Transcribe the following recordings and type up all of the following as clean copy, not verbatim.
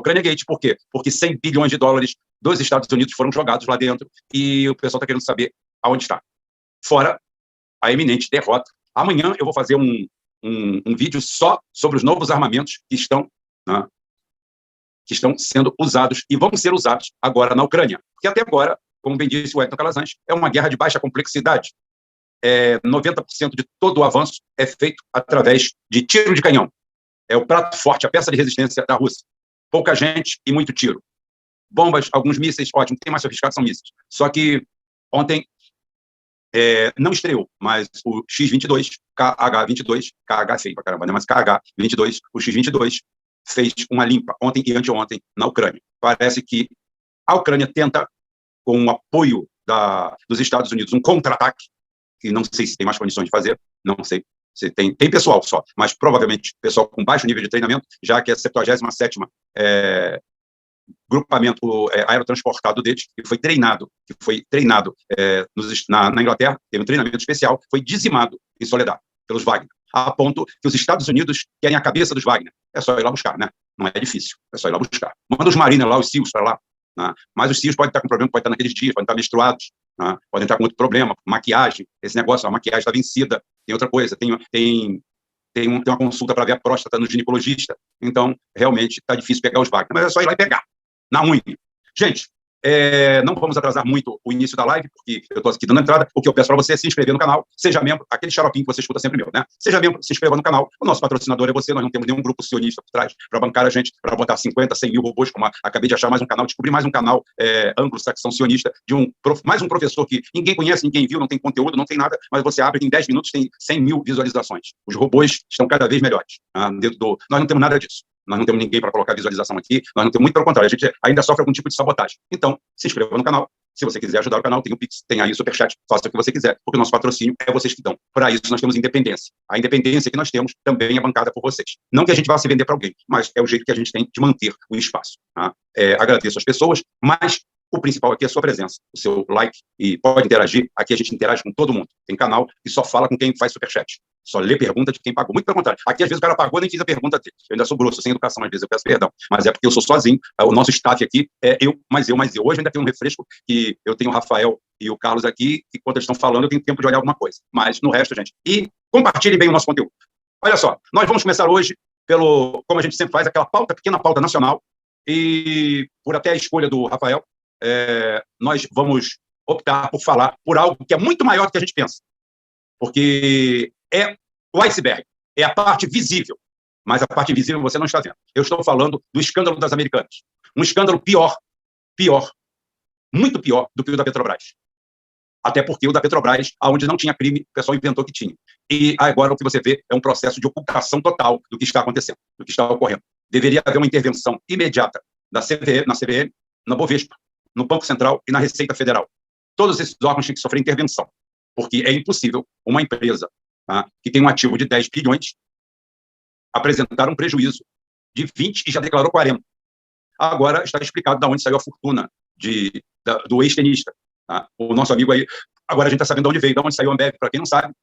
Ucrânia Gate. Por quê? Porque 100 bilhões de dólares dos Estados Unidos foram jogados lá dentro e o pessoal está querendo saber aonde está. Fora a eminente derrota. Amanhã eu vou fazer um vídeo só sobre os novos armamentos que estão, né, que estão sendo usados e vão ser usados agora na Ucrânia. Porque até agora, como bem disse o Wellington Calazans, é uma guerra de baixa complexidade. 90% de todo o avanço é feito através de tiro de canhão. É o prato forte, a peça de resistência da Rússia. Pouca gente e muito tiro. Bombas, alguns mísseis, ótimo, tem mais sofisticado, são mísseis. Só que ontem não estreou, mas o X-22, KH-22, KH feio pra caramba, né? Mas KH-22, o X-22 fez uma limpa ontem e anteontem na Ucrânia. Parece que a Ucrânia tenta, com o apoio dos Estados Unidos, um contra-ataque, que não sei se tem mais condições de fazer, não sei se tem pessoal só, mas provavelmente pessoal com baixo nível de treinamento, já que é a 77ª grupamento aerotransportado deles, que foi treinado na Inglaterra, teve um treinamento especial, foi dizimado em Soledad pelos Wagner, a ponto que os Estados Unidos querem a cabeça dos Wagner. É só ir lá buscar, né? Não é difícil, é só ir lá buscar. Manda os Marines lá, os SEALs para lá, né? Mas os SEALs podem estar com problema, podem estar naqueles dias, podem estar menstruados, né? Podem estar com outro problema, maquiagem, esse negócio, a maquiagem está vencida, tem outra coisa, tem uma consulta para ver a próstata no ginecologista, então realmente está difícil pegar os Wagner, mas é só ir lá e pegar, na unha. Gente, não vamos atrasar muito o início da live, porque eu estou aqui dando entrada. O que eu peço para você é se inscrever no canal, seja membro, aquele xaropinho que você escuta sempre meu, né? Seja membro, se inscreva no canal. O nosso patrocinador é você, nós não temos nenhum grupo sionista por trás para bancar a gente, para botar 50, 100 mil robôs, como acabei de achar mais um canal, descobri mais um canal anglo-saxão sionista, mais um professor que ninguém conhece, ninguém viu, não tem conteúdo, não tem nada, mas você abre, em 10 minutos tem 100 mil visualizações. Os robôs estão cada vez melhores. Nós não temos nada disso. Nós não temos ninguém para colocar visualização aqui, nós não temos, muito pelo contrário, a gente ainda sofre algum tipo de sabotagem. Então, se inscreva no canal, se você quiser ajudar o canal, tem o Pix, tem aí o Superchat, faça o que você quiser, porque o nosso patrocínio é vocês que dão. Para isso, nós temos independência. A independência que nós temos também é bancada por vocês. Não que a gente vá se vender para alguém, mas é o jeito que a gente tem de manter o espaço. Tá? Agradeço às pessoas, mas o principal aqui é a sua presença, o seu like, e pode interagir. Aqui a gente interage com todo mundo. Tem canal que só fala com quem faz superchat. Só lê pergunta de quem pagou. Muito pelo contrário. Aqui, às vezes, o cara pagou e nem fiz a pergunta dele. Eu ainda sou grosso, sem educação, às vezes eu peço perdão. Mas é porque eu sou sozinho. O nosso staff aqui é eu, mais eu, mais eu. Hoje ainda tem um refresco que eu tenho o Rafael e o Carlos aqui, e quando eles estão falando, eu tenho tempo de olhar alguma coisa. Mas, no resto, gente. E compartilhem bem o nosso conteúdo. Olha só, nós vamos começar hoje como a gente sempre faz, aquela pequena pauta nacional, e por até a escolha do Rafael, nós vamos optar por falar por algo que é muito maior do que a gente pensa. Porque é o iceberg, é a parte visível, mas a parte invisível você não está vendo. Eu estou falando do escândalo das Americanas. Um escândalo pior, muito pior do que o da Petrobras. Até porque o da Petrobras, onde não tinha crime, o pessoal inventou que tinha. E agora o que você vê é um processo de ocultação total do que está acontecendo, do que está ocorrendo. Deveria haver uma intervenção imediata na CVM, na Bovespa, no Banco Central e na Receita Federal. Todos esses órgãos têm que sofrer intervenção, porque é impossível uma empresa, tá, que tem um ativo de 10 bilhões apresentar um prejuízo de 20 e já declarou 40. Agora está explicado de onde saiu a fortuna do ex-tenista. Tá? O nosso amigo aí, agora a gente está sabendo de onde veio, de onde saiu a Ambev. Para quem não sabe,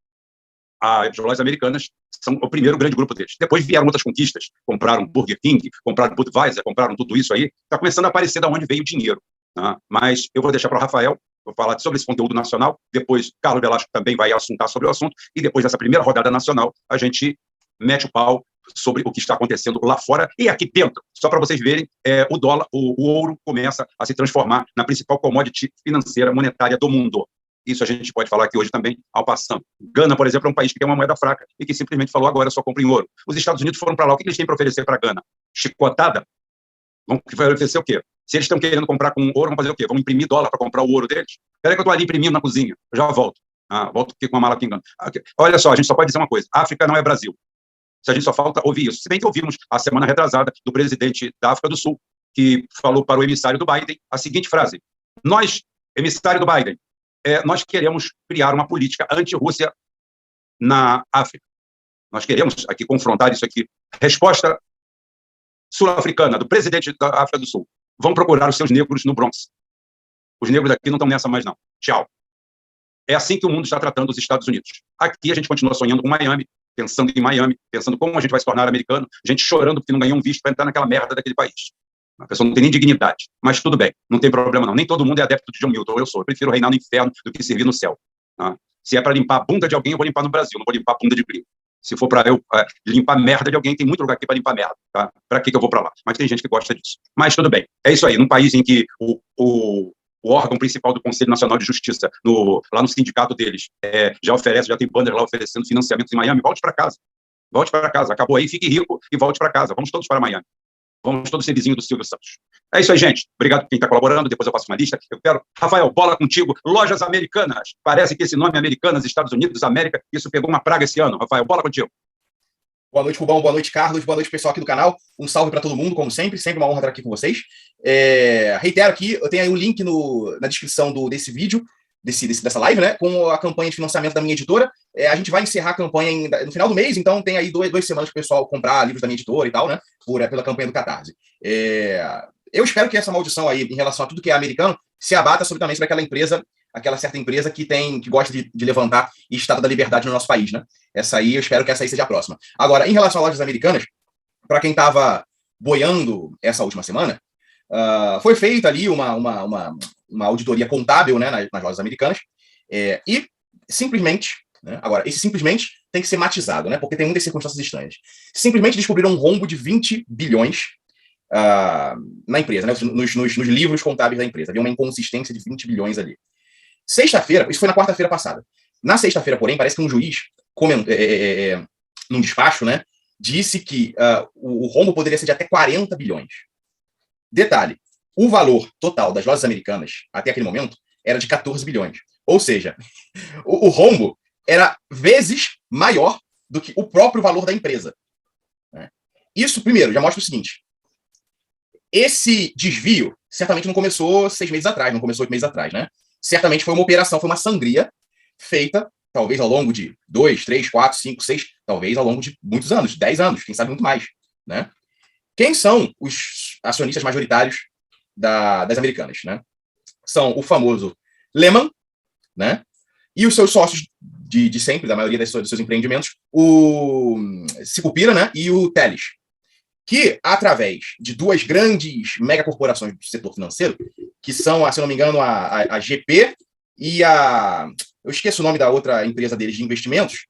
as lojas americanas são o primeiro grande grupo deles. Depois vieram outras conquistas, compraram Burger King, compraram Budweiser, compraram tudo isso aí. Está começando a aparecer de onde veio o dinheiro. Tá? Mas eu vou deixar para o Rafael, vou falar sobre esse conteúdo nacional, depois Carlos Velasco também vai assuntar sobre o assunto, e depois dessa primeira rodada nacional, a gente mete o pau sobre o que está acontecendo lá fora e aqui dentro. Só para vocês verem, o dólar, o ouro começa a se transformar na principal commodity financeira monetária do mundo. Isso a gente pode falar aqui hoje também, ao passando. Gana, por exemplo, é um país que tem uma moeda fraca e que simplesmente falou agora só compra em ouro. Os Estados Unidos foram para lá, o que eles têm para oferecer para Gana? Chicotada? Vão oferecer o quê? Se eles estão querendo comprar com ouro, vão fazer o quê? Vão imprimir dólar para comprar o ouro deles? Espera que eu estou ali imprimindo na cozinha, eu já volto. Volto aqui com uma mala pingando. Olha só, a gente só pode dizer uma coisa, África não é Brasil. Se a gente só falta ouvir isso. Se bem que ouvimos a semana retrasada do presidente da África do Sul, que falou para o emissário do Biden a seguinte frase: nós, emissário do Biden, nós queremos criar uma política anti-Rússia na África. Nós queremos aqui confrontar isso aqui. Resposta sul-africana do presidente da África do Sul: vão procurar os seus negros no Bronx. Os negros daqui não estão nessa mais não. Tchau. É assim que o mundo está tratando os Estados Unidos. Aqui a gente continua sonhando com Miami, pensando em Miami, pensando como a gente vai se tornar americano, gente chorando porque não ganhou um visto para entrar naquela merda daquele país. A pessoa não tem nem dignidade. Mas tudo bem, não tem problema não. Nem todo mundo é adepto de John Milton, eu sou. Eu prefiro reinar no inferno do que servir no céu. Tá? Se é para limpar a bunda de alguém, eu vou limpar no Brasil, não vou limpar a bunda de gringo. Se for para eu limpar merda de alguém, tem muito lugar aqui para limpar merda. Tá? Para que eu vou para lá? Mas tem gente que gosta disso. Mas tudo bem. É isso aí. Num país em que o órgão principal do Conselho Nacional de Justiça, lá no sindicato deles, já tem bandas lá oferecendo financiamento em Miami, volte para casa. Volte para casa. Acabou aí, fique rico e volte para casa. Vamos todos para Miami. Vamos todos ser vizinhos do Silvio Santos. É isso aí, gente. Obrigado por quem está colaborando. Depois eu faço uma lista. Eu quero, Rafael, bola contigo. Lojas Americanas. Parece que esse nome Americanas, Estados Unidos, América, isso pegou uma praga esse ano. Rafael, bola contigo. Boa noite, Rubão. Boa noite, Carlos. Boa noite, pessoal aqui do canal. Um salve para todo mundo, como sempre. Sempre uma honra estar aqui com vocês. Reitero aqui, eu tenho aí um link na descrição desse vídeo, dessa live, né, com a campanha de financiamento da minha editora. A gente vai encerrar a campanha no final do mês, então tem aí duas semanas para o pessoal comprar livros da minha editora e tal, né, pela campanha do Catarse. Eu espero que essa maldição aí, em relação a tudo que é americano, se abata subitamente para aquela certa empresa que gosta de levantar Estado da Liberdade no nosso país, né? Eu espero que essa aí seja a próxima. Agora, em relação a lojas americanas, para quem estava boiando essa última semana, foi feita ali uma auditoria contábil, né, nas lojas americanas, e simplesmente, né, agora, esse simplesmente tem que ser matizado, né, porque tem muitas circunstâncias estranhas. Simplesmente descobriram um rombo de 20 bilhões na empresa, né, nos livros contábeis da empresa. Havia uma inconsistência de 20 bilhões ali. Sexta-feira, isso foi na quarta-feira passada. Na sexta-feira, porém, parece que um juiz, num despacho, né, disse que o rombo poderia ser de até 40 bilhões. Detalhe, o valor total das lojas americanas, até aquele momento, era de 14 bilhões. Ou seja, o rombo era vezes maior do que o próprio valor da empresa. Isso, primeiro, já mostra o seguinte. Esse desvio certamente não começou 6 meses atrás, não começou 8 meses atrás, né? Certamente foi uma operação, foi uma sangria feita, talvez ao longo de 2, 3, 4, 5, 6, talvez ao longo de muitos anos, 10 anos, quem sabe muito mais, né? Quem são os acionistas majoritários das americanas, né? São o famoso Lehman, né? E os seus sócios de sempre, da maioria dos seus empreendimentos, o Sicupira, né? E o Teles, que, através de duas grandes megacorporações do setor financeiro, que são, se não me engano, a GP e eu esqueço o nome da outra empresa deles de investimentos.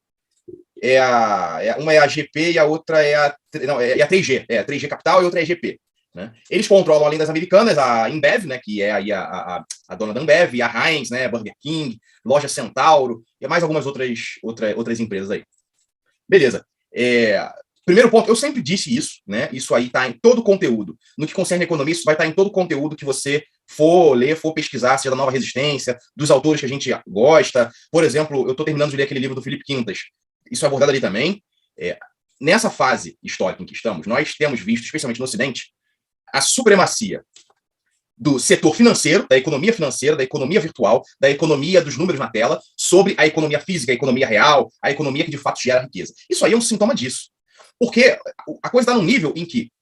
Uma é a GP e a outra é a 3G. A 3G Capital e a outra é a GP. Né? Eles controlam, além das americanas, a Ambev, né, que é aí a dona da Ambev, a Heinz, né, Burger King, Loja Centauro, e mais algumas outras empresas aí. Beleza. Primeiro ponto, eu sempre disse isso, né? Isso aí está em todo o conteúdo. No que concerne a economia, isso vai estar em todo o conteúdo que você for ler, for pesquisar, seja da Nova Resistência, dos autores que a gente gosta. Por exemplo, eu estou terminando de ler aquele livro do Felipe Quintas. Isso é abordado ali também. Nessa fase histórica em que estamos, nós temos visto, especialmente no Ocidente, a supremacia do setor financeiro, da economia virtual, da economia dos números na tela, sobre a economia física, a economia real, a economia que de fato gera riqueza. Isso aí é um sintoma disso. Porque a coisa está num nível em que,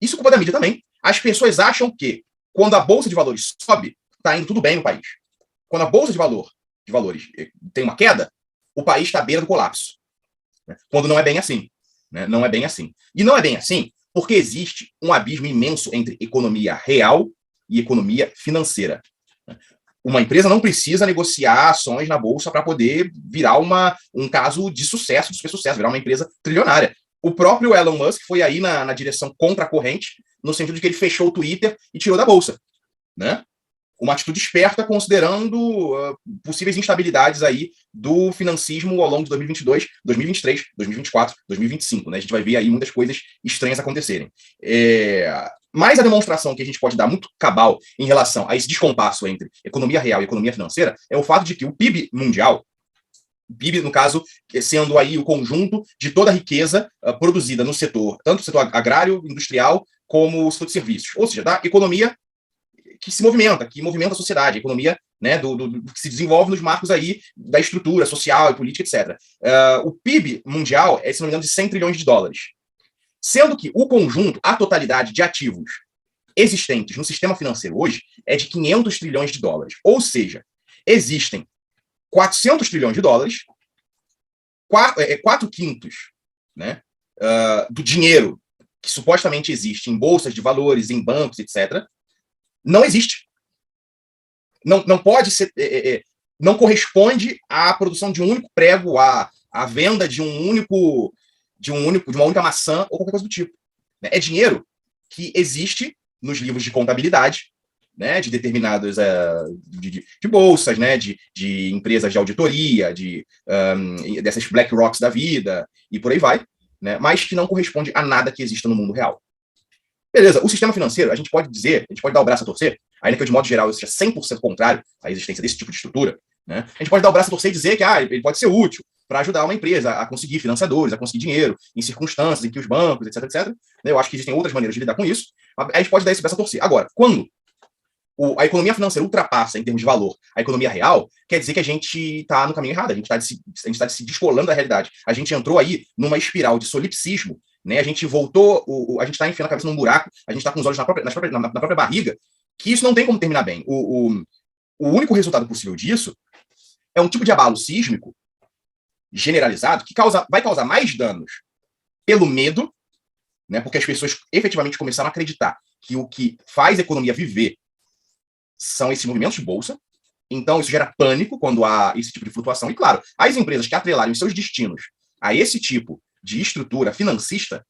isso é culpa da mídia também, as pessoas acham que quando a Bolsa de Valores sobe, está indo tudo bem no país. Quando a Bolsa de Valores tem uma queda, o país está à beira do colapso. Quando não é bem assim. Né? Não é bem assim. E não é bem assim porque existe um abismo imenso entre economia real e economia financeira. Uma empresa não precisa negociar ações na Bolsa para poder virar um caso de sucesso, de super sucesso, virar uma empresa trilionária. O próprio Elon Musk foi aí na direção contra a corrente, no sentido de que ele fechou o Twitter e tirou da Bolsa. Né? Uma atitude esperta, considerando possíveis instabilidades aí do financismo ao longo de 2022, 2023, 2024, 2025. Né? A gente vai ver aí muitas coisas estranhas acontecerem. Mas a demonstração que a gente pode dar muito cabal em relação a esse descompasso entre economia real e economia financeira é o fato de que o PIB mundial, PIB, no caso, sendo aí o conjunto de toda a riqueza produzida no setor, tanto o setor agrário, industrial, como o setor de serviços. Ou seja, da economia que se movimenta, que movimenta a sociedade, a economia, né, que se desenvolve nos marcos aí da estrutura social e política, etc. O PIB mundial é, se não me engano, de 100 trilhões de dólares. Sendo que o conjunto, a totalidade de ativos existentes no sistema financeiro hoje é de 500 trilhões de dólares. Ou seja, existem 400 trilhões de dólares, 4 quintos, né, do dinheiro que supostamente existe em bolsas de valores, em bancos, etc., não existe. Não pode ser... não corresponde à produção de um único prego, à venda de uma única maçã ou qualquer coisa do tipo. É dinheiro que existe nos livros de contabilidade, né, de determinadas de bolsas, né, de empresas de auditoria, dessas Black Rocks da vida, e por aí vai, né, mas que não corresponde a nada que exista no mundo real. Beleza, o sistema financeiro, a gente pode dar o braço a torcer, ainda que eu, de modo geral, eu seja 100% contrário à existência desse tipo de estrutura, né, a gente pode dar o braço a torcer e dizer que ele pode ser útil para ajudar uma empresa a conseguir financiadores, a conseguir dinheiro, em circunstâncias em que os bancos, etc. Eu acho que existem outras maneiras de lidar com isso, a gente pode dar esse braço a torcer. Agora, quando a economia financeira ultrapassa, em termos de valor, a economia real, quer dizer que a gente está no caminho errado, a gente está se descolando da realidade. A gente entrou aí numa espiral de solipsismo, né? A gente voltou, a gente está enfiando a cabeça num buraco, a gente está com os olhos na própria barriga, que isso não tem como terminar bem. O único resultado possível disso é um tipo de abalo sísmico generalizado que vai causar mais danos pelo medo, né? Porque as pessoas efetivamente começaram a acreditar que o que faz a economia viver são esses movimentos de bolsa. Então, isso gera pânico quando há esse tipo de flutuação. E, claro, as empresas que atrelarem os seus destinos a esse tipo de estrutura financista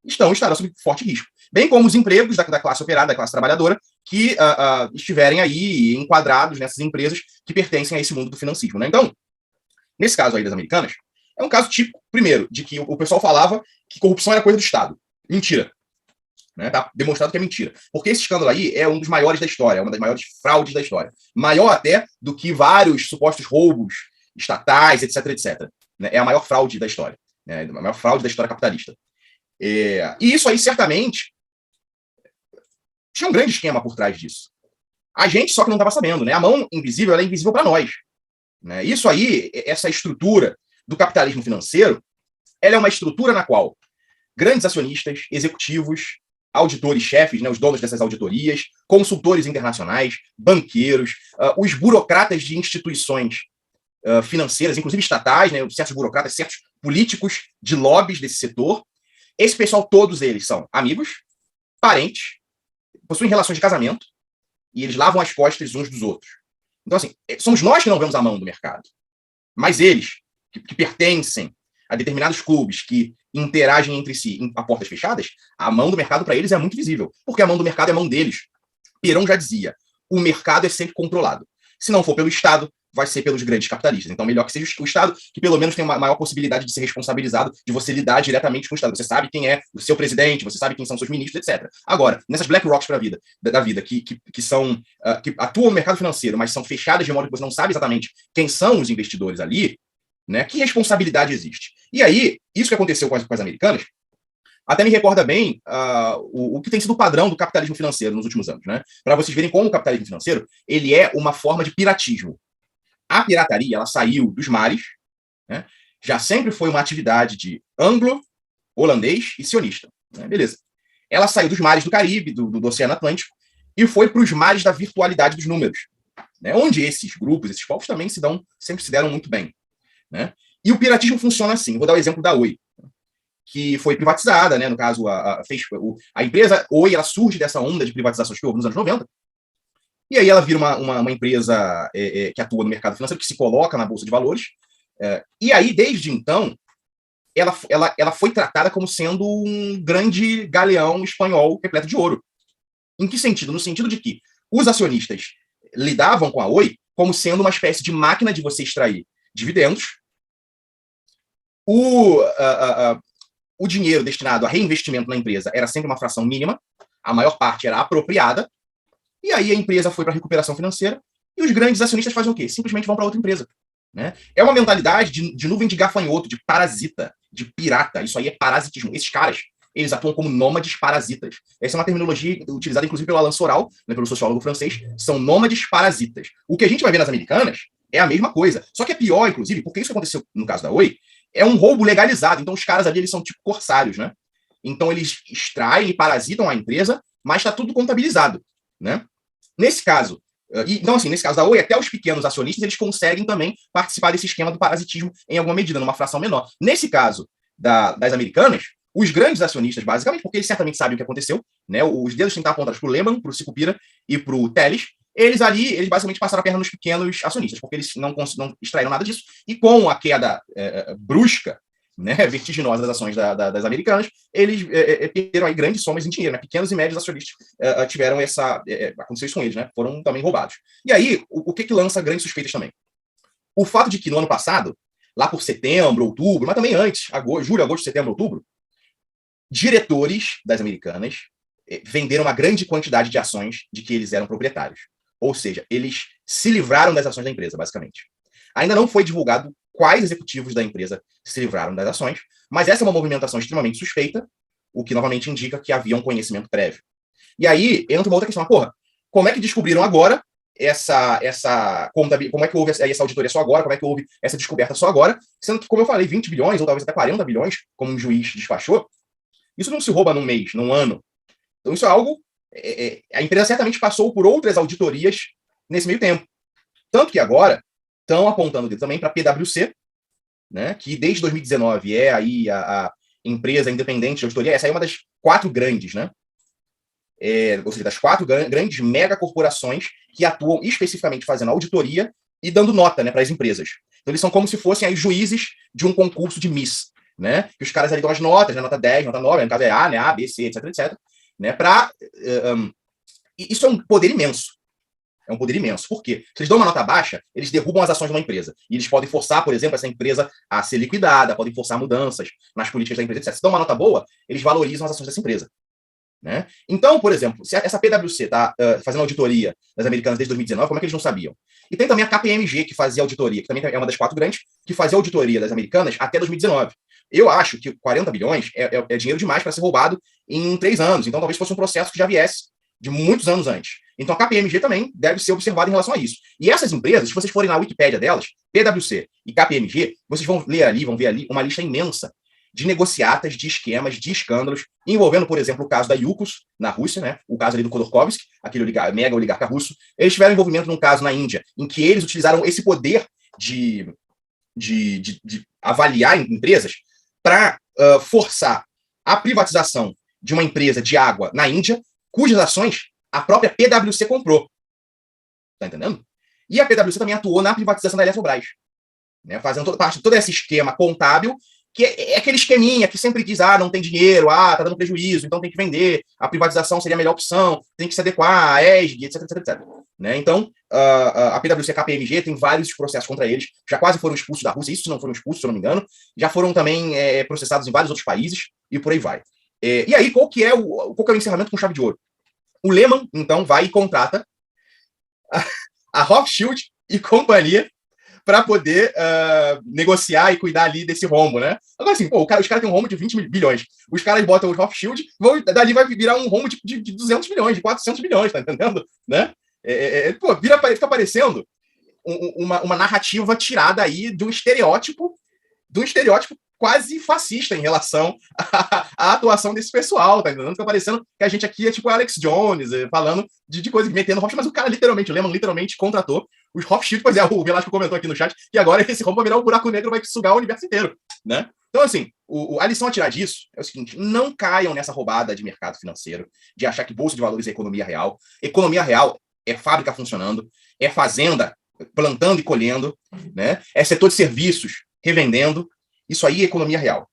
estarão sob forte risco. Bem como os empregos da classe operária, da classe trabalhadora, que estiverem aí enquadrados nessas empresas que pertencem a esse mundo do financismo, né? Então, nesse caso aí das americanas, é um caso típico, primeiro, de que o pessoal falava que corrupção era coisa do Estado. Mentira. Né, tá demonstrado que é mentira. Porque esse escândalo aí é um dos maiores da história, é uma das maiores fraudes da história. Maior até do que vários supostos roubos estatais, etc. Né, é a maior fraude da história. Né, a maior fraude da história capitalista. E isso aí, certamente, tinha um grande esquema por trás disso. A gente só que não estava sabendo. Né? A mão invisível ela é invisível para nós. Né? Isso aí, essa estrutura do capitalismo financeiro, ela é uma estrutura na qual grandes acionistas, executivos, auditores-chefes, né, os donos dessas auditorias, consultores internacionais, banqueiros, os burocratas de instituições financeiras, inclusive estatais, né, certos burocratas, certos políticos de lobbies desse setor. Esse pessoal, todos eles são amigos, parentes, possuem relações de casamento, e eles lavam as costas uns dos outros. Então, assim, somos nós que não vemos a mão do mercado. Mas eles, que pertencem a determinados clubes que interagem entre si a portas fechadas, a mão do mercado para eles é muito visível, porque a mão do mercado é a mão deles. Perón já dizia, o mercado é sempre controlado. Se não for pelo Estado, vai ser pelos grandes capitalistas. Então, melhor que seja o Estado, que pelo menos tem uma maior possibilidade de ser responsabilizado, de você lidar diretamente com o Estado. Você sabe quem é o seu presidente, você sabe quem são seus ministros, etc. Agora, nessas Black Rocks da vida, que que atuam no mercado financeiro, mas são fechadas de modo que você não sabe exatamente quem são os investidores ali, né? Que responsabilidade existe? E aí, isso que aconteceu com as americanas, até me recorda bem o que tem sido o padrão do capitalismo financeiro nos últimos anos, né? Para vocês verem como o capitalismo financeiro ele é uma forma de piratismo. A pirataria ela saiu dos mares, né? Já sempre foi uma atividade de anglo, holandês e sionista. Né? Beleza. Ela saiu dos mares do Caribe, do Oceano Atlântico, e foi para os mares da virtualidade dos números, né? Onde esses grupos, esses povos também sempre se deram muito bem. Né? E o piratismo funciona assim. Vou dar o exemplo da Oi, que foi privatizada, né? No caso, a empresa Oi ela surge dessa onda de privatizações que houve nos anos 90, e aí ela vira uma empresa que atua no mercado financeiro, que se coloca na Bolsa de Valores, e aí, desde então, ela foi tratada como sendo um grande galeão espanhol repleto de ouro. Em que sentido? No sentido de que os acionistas lidavam com a Oi como sendo uma espécie de máquina de você extrair dividendos. O dinheiro destinado a reinvestimento na empresa era sempre uma fração mínima, a maior parte era apropriada, e aí a empresa foi para a recuperação financeira, e os grandes acionistas fazem o quê? Simplesmente vão para outra empresa. Né? É uma mentalidade de nuvem de gafanhoto, de parasita, de pirata. Isso aí é parasitismo. Esses caras, eles atuam como nômades parasitas. Essa é uma terminologia utilizada, inclusive, pelo Alain Soral, né, pelo sociólogo francês. São nômades parasitas. O que a gente vai ver nas americanas é a mesma coisa. Só que é pior, inclusive, porque isso que aconteceu no caso da Oi é um roubo legalizado. Então, os caras ali eles são tipo corsários. Né? Então, eles extraem e parasitam a empresa, mas está tudo contabilizado. Né? Nesse caso, então, assim, nesse caso da Oi, até os pequenos acionistas, eles conseguem também participar desse esquema do parasitismo em alguma medida, numa fração menor. Nesse caso das americanas, os grandes acionistas, basicamente, porque eles certamente sabem o que aconteceu, né? Os dedos têm que estar apontados para o Lehman, para o Sicupira e para o Teles. Eles basicamente passaram a perna nos pequenos acionistas, porque eles não extraíram nada disso. E com a queda brusca, né, vertiginosa das ações das americanas, eles perderam aí grandes somas em dinheiro, né? Pequenos e médios acionistas tiveram aconteceu isso com eles, né? Foram também roubados. E aí, o que lança grandes suspeitas também? O fato de que no ano passado, lá por setembro, outubro, mas também antes, julho, agosto, setembro, outubro, diretores das americanas venderam uma grande quantidade de ações de que eles eram proprietários. Ou seja, eles se livraram das ações da empresa, basicamente. Ainda não foi divulgado quais executivos da empresa se livraram das ações, mas essa é uma movimentação extremamente suspeita, o que novamente indica que havia um conhecimento prévio. E aí entra uma outra questão. Porra, como é que descobriram agora como é que houve essa auditoria só agora, como é que houve essa descoberta só agora, sendo que, como eu falei, 20 bilhões ou talvez até 40 bilhões, como um juiz despachou, isso não se rouba num mês, num ano. Então isso é algo... a empresa certamente passou por outras auditorias nesse meio tempo. Tanto que agora estão apontando também para a PwC, né, que desde 2019 é aí a empresa independente de auditoria. Essa aí é uma das 4 grandes, né? Ou seja, das 4 grandes megacorporações que atuam especificamente fazendo auditoria e dando nota, né, para as empresas. Então, eles são como se fossem aí juízes de um concurso de Miss, né? Que os caras ali dão as notas, né, nota 10, nota 9, no caso é A, né, A, B, C, etc, etc. Né, isso é um poder imenso. É um poder imenso. Por quê? Se eles dão uma nota baixa, eles derrubam as ações de uma empresa. E eles podem forçar, por exemplo, essa empresa a ser liquidada, podem forçar mudanças nas políticas da empresa, etc. Se dão uma nota boa, eles valorizam as ações dessa empresa. Né? Então, por exemplo, se essa PwC está fazendo auditoria das americanas desde 2019, como é que eles não sabiam? E tem também a KPMG, que fazia auditoria, que também é uma das 4 grandes, que fazia auditoria das americanas até 2019. Eu acho que 40 bilhões é dinheiro demais para ser roubado em 3 anos. Então, talvez fosse um processo que já viesse de muitos anos antes. Então, a KPMG também deve ser observada em relação a isso. E essas empresas, se vocês forem na Wikipédia delas, PwC e KPMG, vocês vão ver ali, uma lista imensa de negociatas, de esquemas, de escândalos, envolvendo, por exemplo, o caso da Yukos, na Rússia, né? O caso ali do Khodorkovsky, aquele mega oligarca russo. Eles tiveram envolvimento num caso na Índia, em que eles utilizaram esse poder de avaliar empresas para forçar a privatização de uma empresa de água na Índia, cujas ações a própria PwC comprou. Tá entendendo? E a PwC também atuou na privatização da Eletrobras, né? Fazendo parte de todo esse esquema contábil, que é aquele esqueminha que sempre diz, não tem dinheiro, tá dando prejuízo, então tem que vender, a privatização seria a melhor opção, tem que se adequar à ESG, etc, etc, etc. Né? Então, a PwC e a KPMG tem vários processos contra eles, já quase foram expulsos da Rússia, isso se não foram expulsos, se eu não me engano, já foram também processados em vários outros países, e por aí vai. E aí, qual que é o encerramento com chave de ouro? O Lehman, então, vai e contrata a Rothschild e companhia para poder negociar e cuidar ali desse rombo, né? Agora, assim, os caras têm um rombo de 20 bilhões. Os caras botam o Rothschild, dali vai virar um rombo de 200 milhões, de 400 milhões, tá entendendo? Né? Fica parecendo uma narrativa tirada aí de um estereótipo quase fascista em relação à atuação desse pessoal, tá entendendo? Fica parecendo que a gente aqui é tipo Alex Jones, falando de coisa, metendo Rothschild, mas o cara o Lehman literalmente contratou os Rothschild, pois o Velasco comentou aqui no chat, que agora esse rombo vai virar um buraco negro, vai sugar o universo inteiro, né? Então, assim, a lição a tirar disso é o seguinte: não caiam nessa roubada de mercado financeiro, de achar que bolsa de valores é economia real. Economia real é fábrica funcionando, é fazenda plantando e colhendo, né? É setor de serviços revendendo. Isso aí é economia real.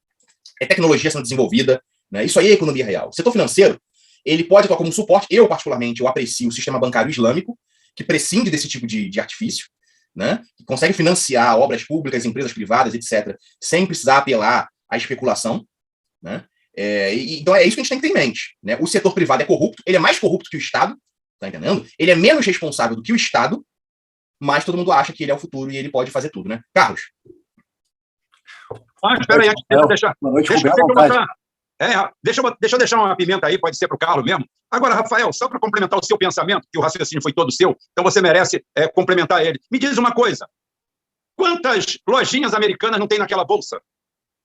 É tecnologia sendo desenvolvida, né? Isso aí é economia real. O setor financeiro, ele pode atuar como um suporte. Eu, particularmente, aprecio o sistema bancário islâmico, que prescinde desse tipo de artifício, né? Que consegue financiar obras públicas, empresas privadas, etc., sem precisar apelar à especulação, né? Então é isso que a gente tem que ter em mente, né? O setor privado é corrupto, ele é mais corrupto que o Estado, tá entendendo? Ele é menos responsável do que o Estado, mas todo mundo acha que ele é o futuro e ele pode fazer tudo, né? Carlos? Espera aí, deixa eu deixar uma pimenta aí, pode ser para o Carlos mesmo. Agora, Rafael, só para complementar o seu pensamento, que o raciocínio foi todo seu, então você merece complementar ele. Me diz uma coisa: quantas lojinhas americanas não tem naquela bolsa?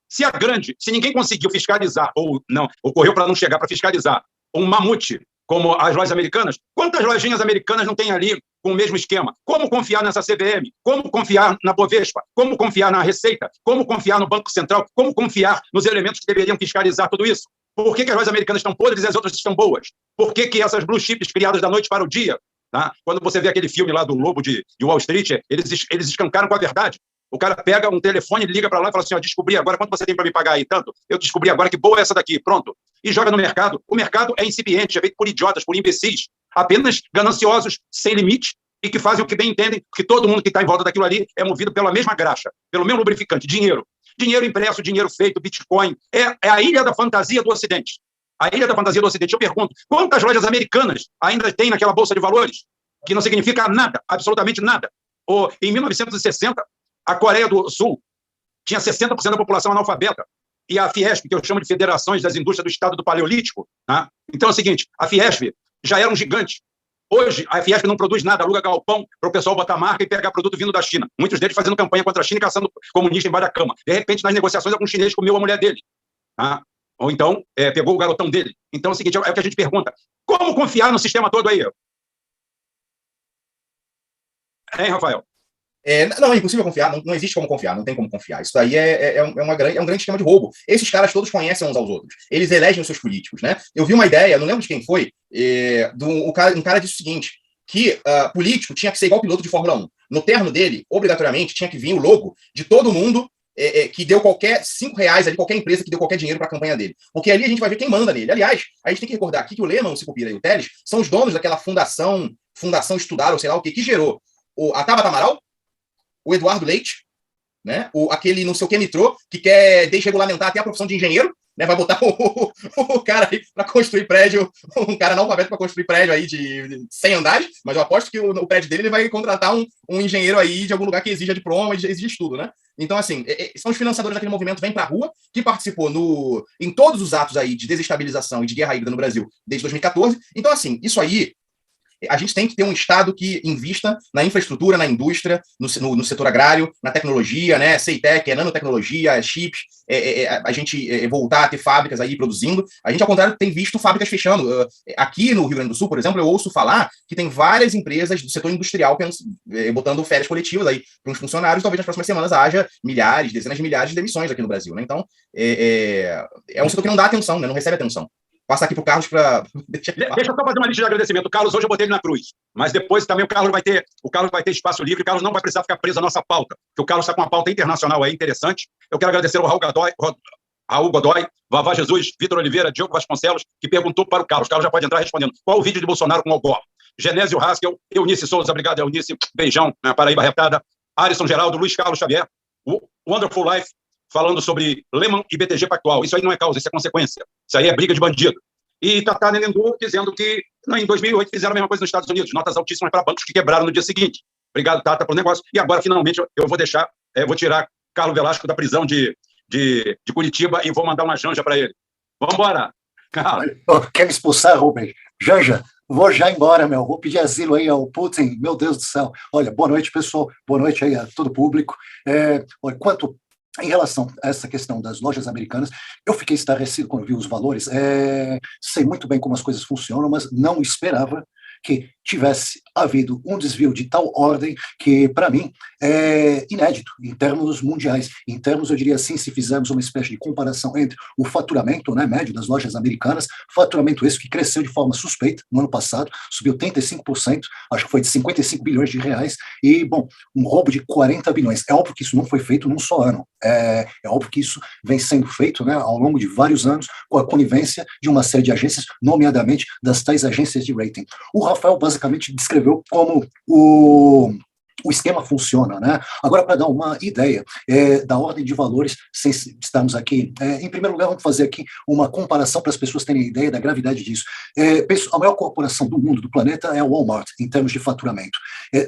Se a grande, se ninguém conseguiu fiscalizar, ou não, ocorreu para não chegar para fiscalizar, um mamute como as lojas americanas. Quantas lojinhas americanas não tem ali com o mesmo esquema? Como confiar nessa CVM? Como confiar na Bovespa? Como confiar na Receita? Como confiar no Banco Central? Como confiar nos elementos que deveriam fiscalizar tudo isso? Por que as lojas americanas estão podres e as outras estão boas? Por que essas blue chips criadas da noite para o dia? Tá? Quando você vê aquele filme lá do Lobo de Wall Street, eles escancaram com a verdade. O cara pega um telefone, liga para lá e fala assim, descobri agora, quanto você tem para me pagar aí? Tanto. Eu descobri agora, que boa é essa daqui, pronto. E joga no mercado. O mercado é incipiente, é feito por idiotas, por imbecis, apenas gananciosos, sem limite, e que fazem o que bem entendem, porque todo mundo que está em volta daquilo ali é movido pela mesma graxa, pelo mesmo lubrificante, dinheiro. Dinheiro impresso, dinheiro feito, Bitcoin. É a ilha da fantasia do Ocidente. A ilha da fantasia do Ocidente. Eu pergunto, quantas lojas americanas ainda tem naquela bolsa de valores? Que não significa nada, absolutamente nada. Em 1960, a Coreia do Sul tinha 60% da população analfabeta. E a Fiesp, que eu chamo de Federações das Indústrias do Estado do Paleolítico, tá? Então é o seguinte, a Fiesp já era um gigante. Hoje, a Fiesp não produz nada, aluga galpão para o pessoal botar marca e pegar produto vindo da China. Muitos deles fazendo campanha contra a China e caçando comunista embaixo da cama. De repente, nas negociações, algum chinês comeu a mulher dele. Tá? Ou então, pegou o garotão dele. Então é o seguinte, é o que a gente pergunta. Como confiar no sistema todo aí? Hein, Rafael? Não, é impossível confiar, não existe como confiar, não tem como confiar. Isso aí é um grande esquema de roubo. Esses caras todos conhecem uns aos outros. Eles elegem os seus políticos, né? Eu vi uma ideia, não lembro de quem foi, um cara disse o seguinte, que político tinha que ser igual piloto de Fórmula 1. No terno dele, obrigatoriamente, tinha que vir o logo de todo mundo que deu qualquer R$5 ali, qualquer empresa que deu qualquer dinheiro para a campanha dele. Porque ali a gente vai ver quem manda nele. Aliás, a gente tem que recordar aqui que o Lehman, o Sicupira e o Telles são os donos daquela fundação Estudar, ou sei lá o que gerou a Tabata Amaral, o Eduardo Leite, né? Aquele não sei o que Nitrô, que quer desregulamentar até a profissão de engenheiro, né? Vai botar o cara aí para construir prédio, um cara analfabeto para construir prédio aí de 100 andares, mas eu aposto que o prédio dele ele vai contratar um engenheiro aí de algum lugar que exija diploma, exige estudo, né? Então, assim, são os financiadores daquele movimento Vem Pra Rua, que participou em todos os atos aí de desestabilização e de guerra híbrida no Brasil desde 2014. Então, assim, isso aí a gente tem que ter um Estado que invista na infraestrutura, na indústria, no setor agrário, na tecnologia, né? CEITEC, nanotecnologia, chips, a gente voltar a ter fábricas aí produzindo. A gente, ao contrário, tem visto fábricas fechando. Aqui no Rio Grande do Sul, por exemplo, eu ouço falar que tem várias empresas do setor industrial botando férias coletivas aí para os funcionários. Talvez nas próximas semanas haja milhares, dezenas de milhares de demissões aqui no Brasil, né? Então, é um setor que não dá atenção, né? Não recebe atenção. Passar aqui para o Carlos para... Deixa eu só fazer uma lista de agradecimento. O Carlos, hoje eu botei ele na cruz. Mas depois também o Carlos vai ter espaço livre. O Carlos não vai precisar ficar preso à nossa pauta. Porque o Carlos está com uma pauta internacional aí interessante. Eu quero agradecer ao Raul Godoy, Vavá Jesus, Vitor Oliveira, Diogo Vasconcelos, que perguntou para o Carlos. O Carlos já pode entrar respondendo. Qual o vídeo de Bolsonaro com o Algor? Genésio Haskell, Eunice Souza, obrigado, Eunice. Beijão, Paraíba Retada. Alisson Geraldo, Luiz Carlos Xavier. Wonderful Life, falando sobre Lehman e BTG Pactual. Isso aí não é causa, isso é consequência. Isso aí é briga de bandido. E Tata Nenendu dizendo que em 2008 fizeram a mesma coisa nos Estados Unidos, notas altíssimas para bancos que quebraram no dia seguinte. Obrigado, Tata, pelo negócio. E agora, finalmente, eu vou tirar Carlos Velasco da prisão de Curitiba e vou mandar uma janja para ele. Vamos embora. Quer me expulsar, Rubens? Janja, vou já embora, meu. Vou pedir asilo aí ao Putin. Meu Deus do céu. Olha, boa noite, pessoal. Boa noite aí a todo o público. Olha, em relação a essa questão das lojas americanas, eu fiquei estarrecido quando vi os valores. Sei muito bem como as coisas funcionam, mas não esperava que tivesse havido um desvio de tal ordem que, para mim, é inédito em termos mundiais. Em termos, eu diria assim, se fizermos uma espécie de comparação entre o faturamento, né, médio das lojas americanas, faturamento esse que cresceu de forma suspeita no ano passado, subiu 35%, acho que foi de 55 bilhões de reais, e, bom, um roubo de 40 bilhões. É óbvio que isso não foi feito num só ano. É óbvio que isso vem sendo feito, né, ao longo de vários anos, com a conivência de uma série de agências, nomeadamente das tais agências de rating. O Rafael basicamente descreveu como o esquema funciona, né? Agora, para dar uma ideia da ordem de valores, sem estarmos aqui, em primeiro lugar, vamos fazer aqui uma comparação para as pessoas terem ideia da gravidade disso. A maior corporação do mundo, do planeta, é o Walmart, em termos de faturamento.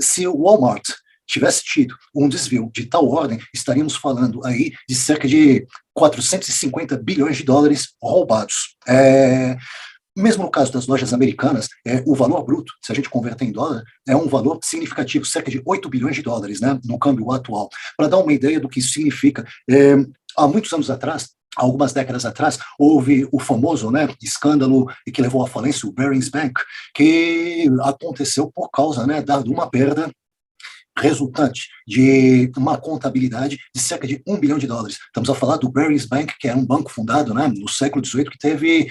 Se o Walmart tivesse tido um desvio de tal ordem, estaríamos falando aí de cerca de 450 bilhões de dólares roubados. Mesmo no caso das lojas americanas, o valor bruto, se a gente converter em dólar, é um valor significativo, cerca de 8 bilhões de dólares, né, no câmbio atual. Para dar uma ideia do que isso significa, há muitos anos atrás, algumas décadas atrás, houve o famoso, né, escândalo que levou à falência, o Barings Bank, que aconteceu por causa, né, de uma perda resultante de uma contabilidade de cerca de $1 bilhão. Estamos a falar do Barings Bank, que era um banco fundado, né, no século XVIII, que teve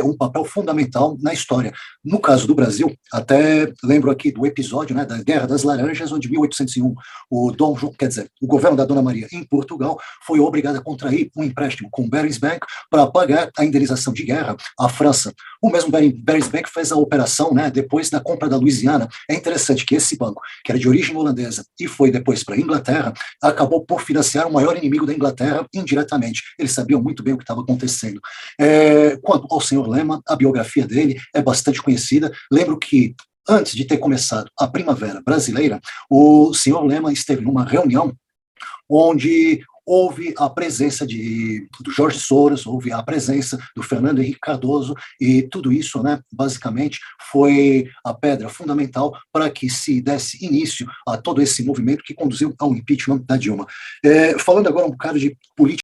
um papel fundamental na história. No caso do Brasil, até lembro aqui do episódio, né, da Guerra das Laranjas, onde em 1801 o governo da Dona Maria em Portugal foi obrigado a contrair um empréstimo com o Barings Bank para pagar a indenização de guerra à França. O mesmo Barings Bank fez a operação, né, depois da compra da Louisiana. É interessante que esse banco, que era de origem holandesa e foi depois para a Inglaterra, acabou por financiar o maior inimigo da Inglaterra indiretamente. Eles sabiam muito bem o que estava acontecendo. Quanto ao senhor Lema, a biografia dele é bastante conhecida. Lembro que antes de ter começado a Primavera Brasileira, o senhor Lema esteve numa reunião onde houve a presença do Jorge Soros, houve a presença do Fernando Henrique Cardoso, e tudo isso, né, basicamente, foi a pedra fundamental para que se desse início a todo esse movimento que conduziu ao impeachment da Dilma. Falando agora um bocado de política